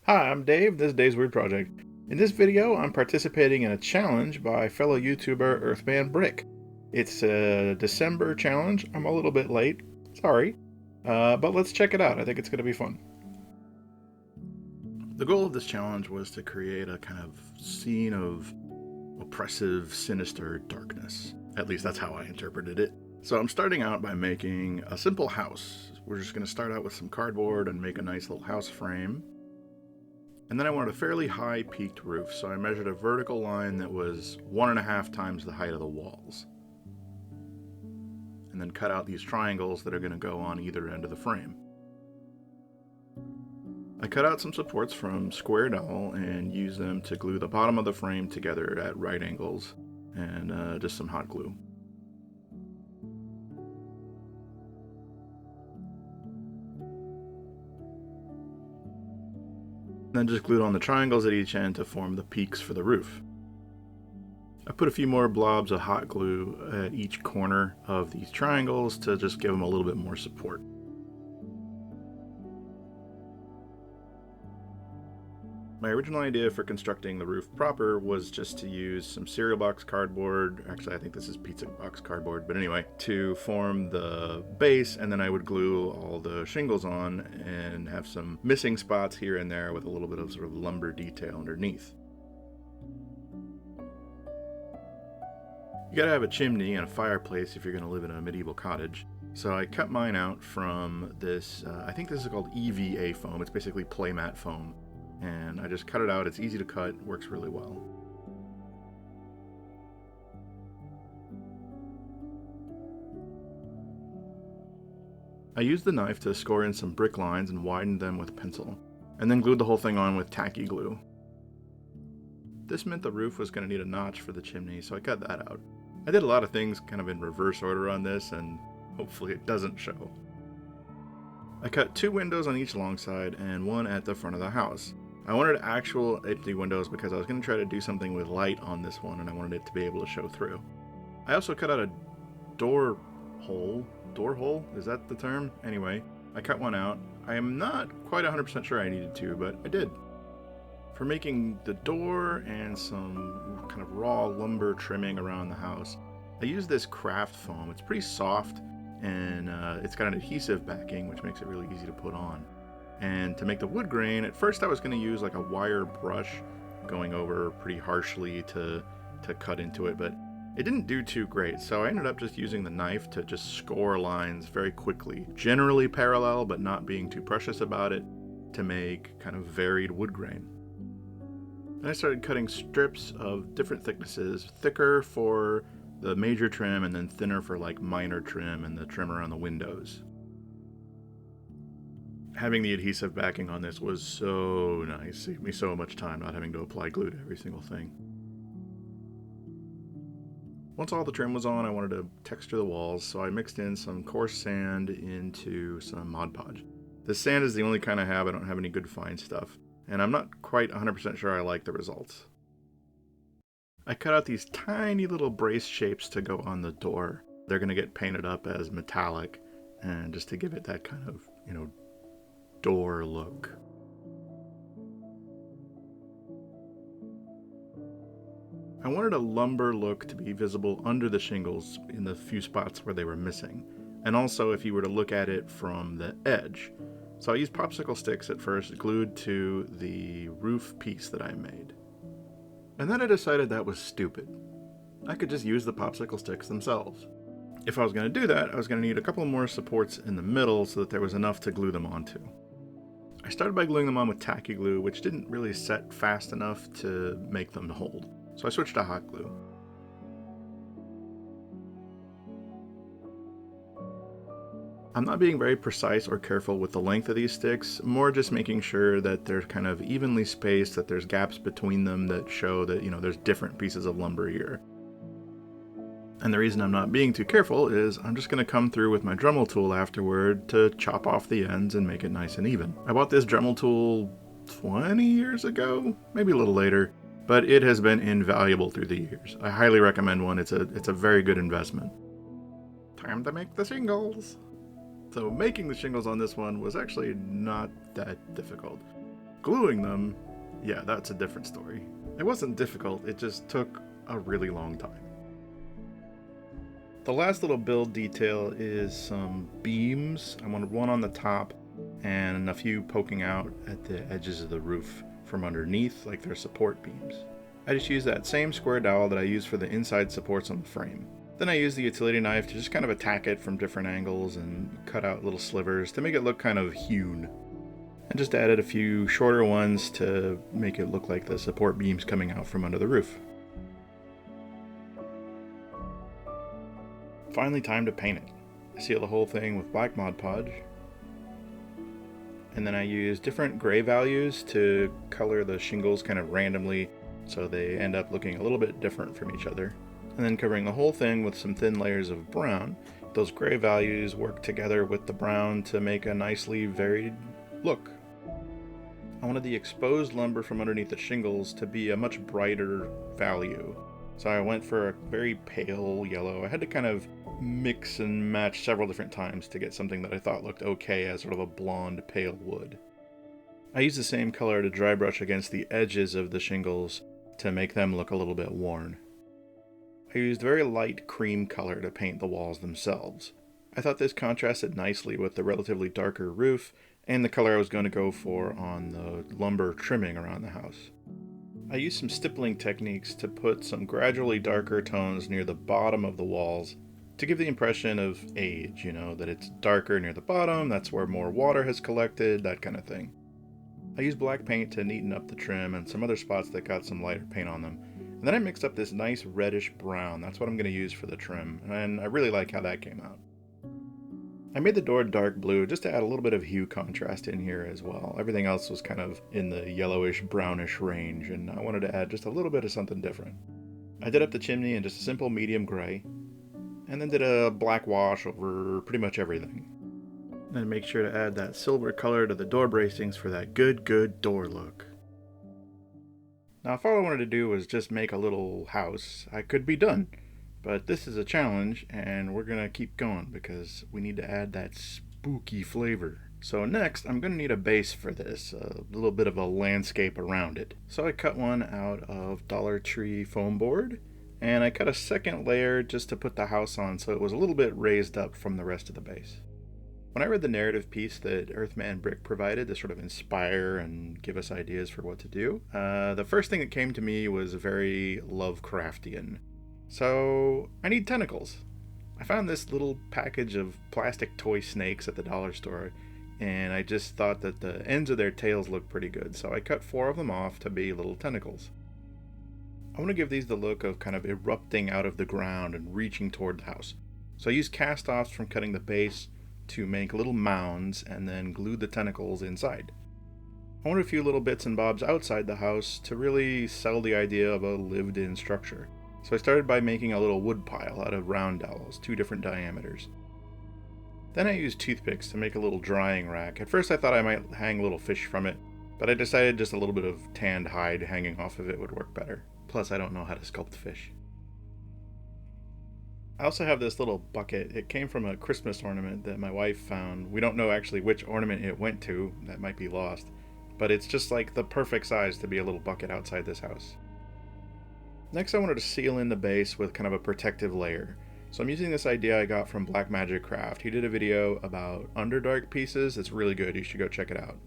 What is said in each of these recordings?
Hi, I'm Dave, this is Dave's Weird Project. In this video, I'm participating in a challenge by fellow YouTuber earthmanbrick. It's a December challenge. I'm a little bit late, sorry, but let's check it out. I think it's going to be fun. The goal of this challenge was to create a kind of scene of oppressive, sinister darkness. At least that's how I interpreted it. So I'm starting out by making a simple house. We're just going to start out with some cardboard and make a nice little house frame. And then I wanted a fairly high peaked roof, so I measured a vertical line that was 1.5 times the height of the walls. And then cut out these triangles that are going to go on either end of the frame. I cut out some supports from square dowel and used them to glue the bottom of the frame together at right angles, and just some hot glue. Then just glued on the triangles at each end to form the peaks for the roof. I put a few more blobs of hot glue at each corner of these triangles to just give them a little bit more support. My original idea for constructing the roof proper was just to use some cereal box cardboard, actually I think this is pizza box cardboard, but anyway, to form the base, and then I would glue all the shingles on and have some missing spots here and there with a little bit of sort of lumber detail underneath. You gotta have a chimney and a fireplace if you're gonna live in a medieval cottage. So I cut mine out from this, I think this is called EVA foam, it's basically playmat foam. And I just cut it out. It's easy to cut, works really well. I used the knife to score in some brick lines and widened them with pencil, and then glued the whole thing on with tacky glue. This meant the roof was going to need a notch for the chimney, so I cut that out. I did a lot of things kind of in reverse order on this, and hopefully it doesn't show. I cut 2 windows on each long side and 1 at the front of the house. I wanted actual empty windows because I was going to try to do something with light on this one, and I wanted it to be able to show through. I also cut out a door hole, is that the term? Anyway, I cut one out. I am not quite 100% sure I needed to, but I did. For making the door and some kind of raw lumber trimming around the house, I used this craft foam. It's pretty soft, and it's got an adhesive backing, which makes it really easy to put on. And to make the wood grain, at first I was going to use like a wire brush going over pretty harshly to cut into it, but it didn't do too great, so I ended up just using the knife to just score lines very quickly, generally parallel but not being too precious about it, to make kind of varied wood grain. Then I started cutting strips of different thicknesses, thicker for the major trim and then thinner for like minor trim and the trim around the windows. Having the adhesive backing on this was so nice. Saved me so much time not having to apply glue to every single thing. Once all the trim was on, I wanted to texture the walls, so I mixed in some coarse sand into some Mod Podge. This sand is the only kind I have. I don't have any good fine stuff, and I'm not quite 100% sure I like the results. I cut out these tiny little brace shapes to go on the door. They're going to get painted up as metallic, and just to give it that kind of, door look. I wanted a lumber look to be visible under the shingles in the few spots where they were missing, and also if you were to look at it from the edge. So I used popsicle sticks at first, glued to the roof piece that I made. And then I decided that was stupid. I could just use the popsicle sticks themselves. If I was going to do that, I was going to need a couple more supports in the middle so that there was enough to glue them onto. I started by gluing them on with tacky glue, which didn't really set fast enough to make them hold, so I switched to hot glue. I'm not being very precise or careful with the length of these sticks, more just making sure that they're kind of evenly spaced, that there's gaps between them that show that, there's different pieces of lumber here. And the reason I'm not being too careful is I'm just going to come through with my Dremel tool afterward to chop off the ends and make it nice and even. I bought this Dremel tool 20 years ago, maybe a little later, but it has been invaluable through the years. I highly recommend one. It's a very good investment. Time to make the shingles. So making the shingles on this one was actually not that difficult. Gluing them, yeah, that's a different story. It wasn't difficult, it just took a really long time. The last little build detail is some beams. I wanted one on the top and a few poking out at the edges of the roof from underneath, like they're support beams. I just used that same square dowel that I used for the inside supports on the frame. Then I used the utility knife to just kind of attack it from different angles and cut out little slivers to make it look kind of hewn. And just added a few shorter ones to make it look like the support beams coming out from under the roof. Finally, time to paint it. I seal the whole thing with black Mod Podge. And then I use different gray values to color the shingles kind of randomly so they end up looking a little bit different from each other. And then covering the whole thing with some thin layers of brown. Those gray values work together with the brown to make a nicely varied look. I wanted the exposed lumber from underneath the shingles to be a much brighter value. So I went for a very pale yellow. I had to kind of mix and match several different times to get something that I thought looked okay as sort of a blonde pale wood. I used the same color to dry brush against the edges of the shingles to make them look a little bit worn. I used very light cream color to paint the walls themselves. I thought this contrasted nicely with the relatively darker roof and the color I was going to go for on the lumber trimming around the house. I used some stippling techniques to put some gradually darker tones near the bottom of the walls to give the impression of age, that it's darker near the bottom, that's where more water has collected, that kind of thing. I used black paint to neaten up the trim and some other spots that got some lighter paint on them. And then I mixed up this nice reddish brown, that's what I'm going to use for the trim, and I really like how that came out. I made the door dark blue just to add a little bit of hue contrast in here as well. Everything else was kind of in the yellowish brownish range, and I wanted to add just a little bit of something different. I did up the chimney in just a simple medium gray, and then did a black wash over pretty much everything. Then make sure to add that silver color to the door bracings for that good door look. Now if all I wanted to do was just make a little house, I could be done. But this is a challenge, and we're gonna keep going because we need to add that spooky flavor. So next, I'm gonna need a base for this, a little bit of a landscape around it. So I cut one out of Dollar Tree foam board, and I cut a second layer just to put the house on so it was a little bit raised up from the rest of the base. When I read the narrative piece that earthmanbrick provided to sort of inspire and give us ideas for what to do, the first thing that came to me was very Lovecraftian. So I need tentacles. I found this little package of plastic toy snakes at the dollar store, and I just thought that the ends of their tails looked pretty good, so I cut 4 of them off to be little tentacles. I want to give these the look of kind of erupting out of the ground and reaching toward the house. So I used cast-offs from cutting the base to make little mounds and then glued the tentacles inside. I wanted a few little bits and bobs outside the house to really sell the idea of a lived-in structure. So I started by making a little wood pile out of round dowels, 2 different diameters. Then I used toothpicks to make a little drying rack. At first I thought I might hang a little fish from it, but I decided just a little bit of tanned hide hanging off of it would work better. Plus I don't know how to sculpt fish. I also have this little bucket. It came from a Christmas ornament that my wife found. We don't know actually which ornament it went to, that might be lost, but it's just like the perfect size to be a little bucket outside this house. Next I wanted to seal in the base with kind of a protective layer. So I'm using this idea I got from Black Magic Craft. He did a video about Underdark pieces. It's really good, you should go check it out.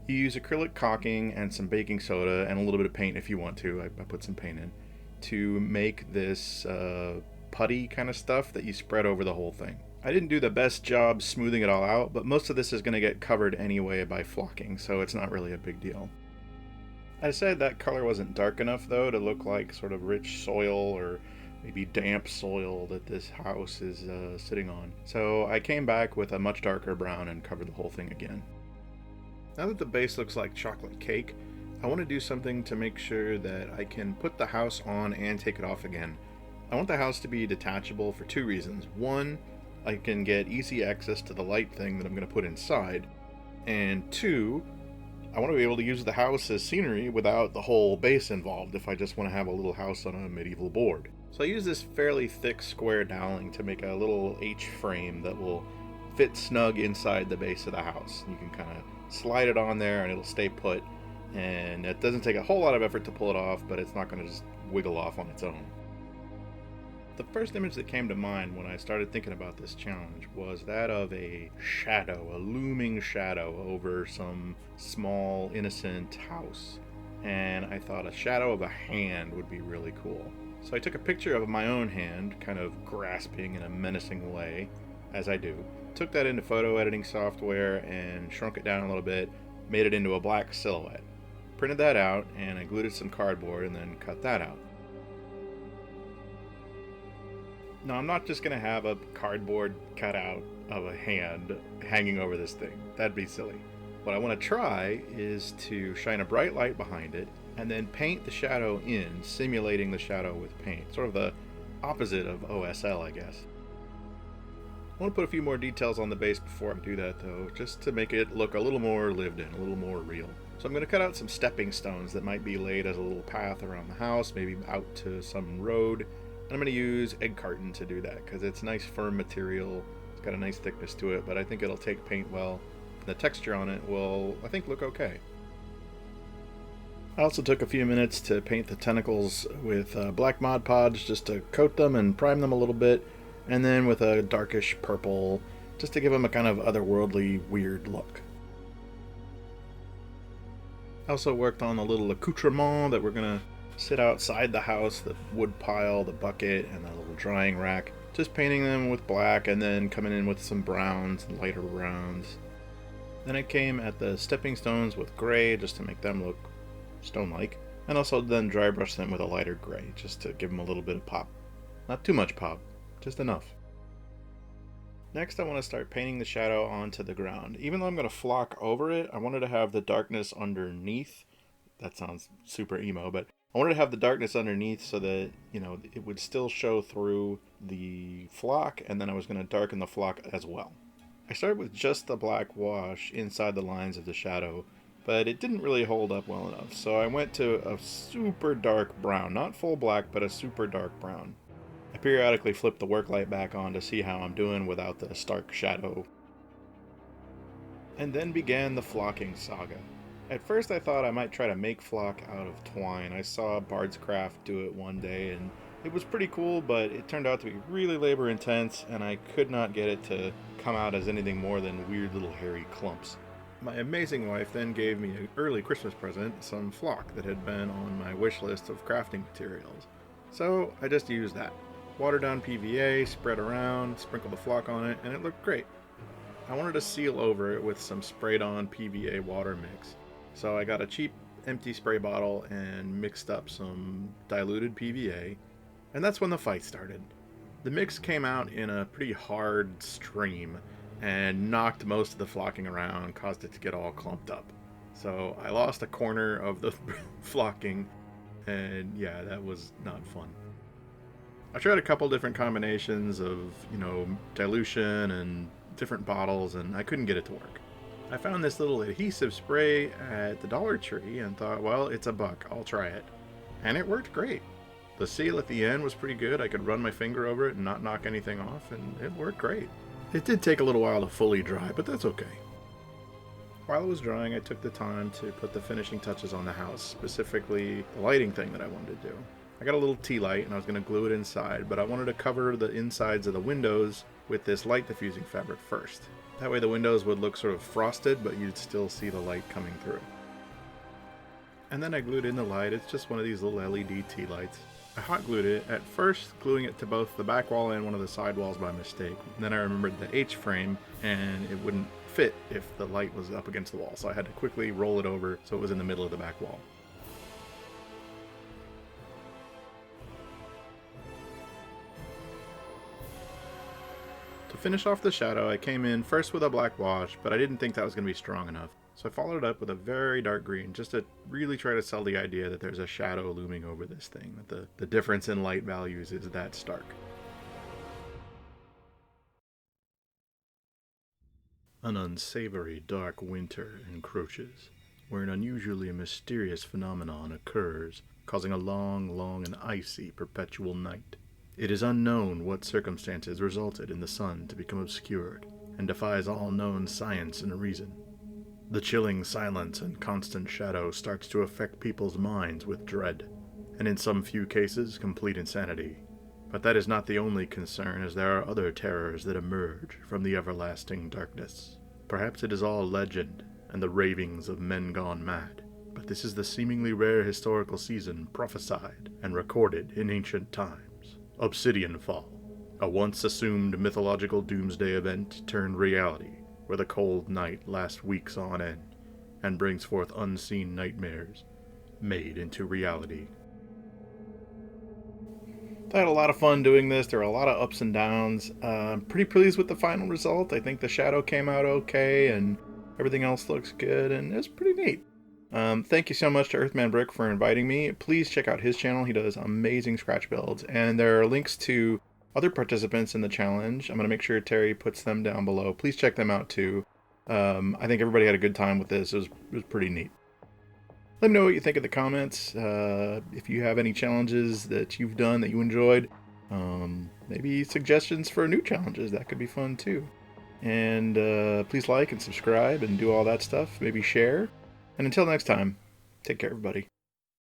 You use acrylic caulking and some baking soda and a little bit of paint if you want to. I put some paint in to make this putty kind of stuff that you spread over the whole thing. I didn't do the best job smoothing it all out, but most of this is going to get covered anyway by flocking, so it's not really a big deal. I decided that color wasn't dark enough though to look like sort of rich soil or maybe damp soil that this house is sitting on. So I came back with a much darker brown and covered the whole thing again. Now that the base looks like chocolate cake, I want to do something to make sure that I can put the house on and take it off again. I want the house to be detachable for 2 reasons. One, I can get easy access to the light thing that I'm going to put inside. And 2, I want to be able to use the house as scenery without the whole base involved if I just want to have a little house on a medieval board. So I use this fairly thick square doweling to make a little H-frame that will fit snug inside the base of the house. You can kind of slide it on there and it'll stay put. and it doesn't take a whole lot of effort to pull it off, but it's not going to just wiggle off on its own. The first image that came to mind when I started thinking about this challenge was that of a shadow, a looming shadow over some small, innocent house. And I thought a shadow of a hand would be really cool. So I took a picture of my own hand, kind of grasping in a menacing way, as I do. Took that into photo editing software and shrunk it down a little bit, made it into a black silhouette. Printed that out, and I glued it to some cardboard and then cut that out. Now, I'm not just going to have a cardboard cutout of a hand hanging over this thing. That'd be silly. What I want to try is to shine a bright light behind it and then paint the shadow in, simulating the shadow with paint. Sort of the opposite of OSL, I guess. I want to put a few more details on the base before I do that, though, just to make it look a little more lived in, a little more real. So I'm going to cut out some stepping stones that might be laid as a little path around the house, maybe out to some road. And I'm going to use egg carton to do that, because it's nice firm material. It's got a nice thickness to it, but I think it'll take paint well. The texture on it will, I think, look okay. I also took a few minutes to paint the tentacles with black Mod Podge, just to coat them and prime them a little bit, and then with a darkish purple, just to give them a kind of otherworldly, weird look. I also worked on a little accoutrement that we're going to sit outside the house, the wood pile, the bucket, and the little drying rack. Just painting them with black and then coming in with some browns and lighter browns. Then I came at the stepping stones with gray just to make them look stone-like. And also then dry brush them with a lighter gray just to give them a little bit of pop. Not too much pop, just enough. Next I want to start painting the shadow onto the ground. Even though I'm going to flock over it, I wanted to have the darkness underneath. That sounds super emo, but I wanted to have the darkness underneath so that, you know, it would still show through the flock, and then I was going to darken the flock as well. I started with just the black wash inside the lines of the shadow, but it didn't really hold up well enough, so I went to a super dark brown, not full black, but a super dark brown. I periodically flipped the work light back on to see how I'm doing without the stark shadow. And then began the flocking saga. At first I thought I might try to make flock out of twine. I saw Bard's Craft do it one day and it was pretty cool, but it turned out to be really labor intense and I could not get it to come out as anything more than weird little hairy clumps. My amazing wife then gave me an early Christmas present, some flock that had been on my wish list of crafting materials. So I just used that. Watered down PVA, spread around, sprinkled the flock on it, and it looked great. I wanted to seal over it with some sprayed on PVA water mix. So I got a cheap empty spray bottle and mixed up some diluted PVA, and that's when the fight started. The mix came out in a pretty hard stream and knocked most of the flocking around, caused it to get all clumped up. So I lost a corner of the flocking, and yeah, that was not fun. I tried a couple different combinations of, dilution and different bottles, and I couldn't get it to work. I found this little adhesive spray at the Dollar Tree and thought, well, it's $1, I'll try it. And it worked great. The seal at the end was pretty good. I could run my finger over it and not knock anything off, and it worked great. It did take a little while to fully dry, but that's okay. While it was drying, I took the time to put the finishing touches on the house, specifically the lighting thing that I wanted to do. I got a little tea light and I was going to glue it inside, but I wanted to cover the insides of the windows with this light diffusing fabric first. That way the windows would look sort of frosted, but you'd still see the light coming through. And then I glued in the light. It's just one of these little LED tea lights. I hot glued it, at first gluing it to both the back wall and one of the side walls by mistake. Then I remembered the H-frame, and it wouldn't fit if the light was up against the wall, so I had to quickly roll it over so it was in the middle of the back wall. To finish off the shadow, I came in first with a black wash, but I didn't think that was going to be strong enough. So I followed it up with a very dark green, just to really try to sell the idea that there's a shadow looming over this thing, that the difference in light values is that stark. An unsavory dark winter encroaches, where an unusually mysterious phenomenon occurs, causing a long and icy perpetual night. It is unknown what circumstances resulted in the sun to become obscured, and defies all known science and reason. The chilling silence and constant shadow starts to affect people's minds with dread, and in some few cases, complete insanity. But that is not the only concern, as there are other terrors that emerge from the everlasting darkness. Perhaps it is all legend and the ravings of men gone mad, but this is the seemingly rare historical season prophesied and recorded in ancient times. Obsidian Fall, a once assumed mythological doomsday event turned reality, where the cold night lasts weeks on end and brings forth unseen nightmares made into reality. I had a lot of fun doing this. There were a lot of ups and downs. I'm pretty pleased with the final result. I think the shadow came out okay and everything else looks good, and it's pretty neat. Thank you so much to earthmanbrick for inviting me. Please check out his channel. He does amazing scratch builds, and there are links to other participants in the challenge. I'm going to make sure Terry puts them down below. Please check them out too. I think everybody had a good time with this. It was pretty neat. Let me know what you think in the comments. If you have any challenges that you've done that you enjoyed. Maybe suggestions for new challenges. That could be fun too. And please like and subscribe and do all that stuff. Maybe share. And until next time, take care everybody.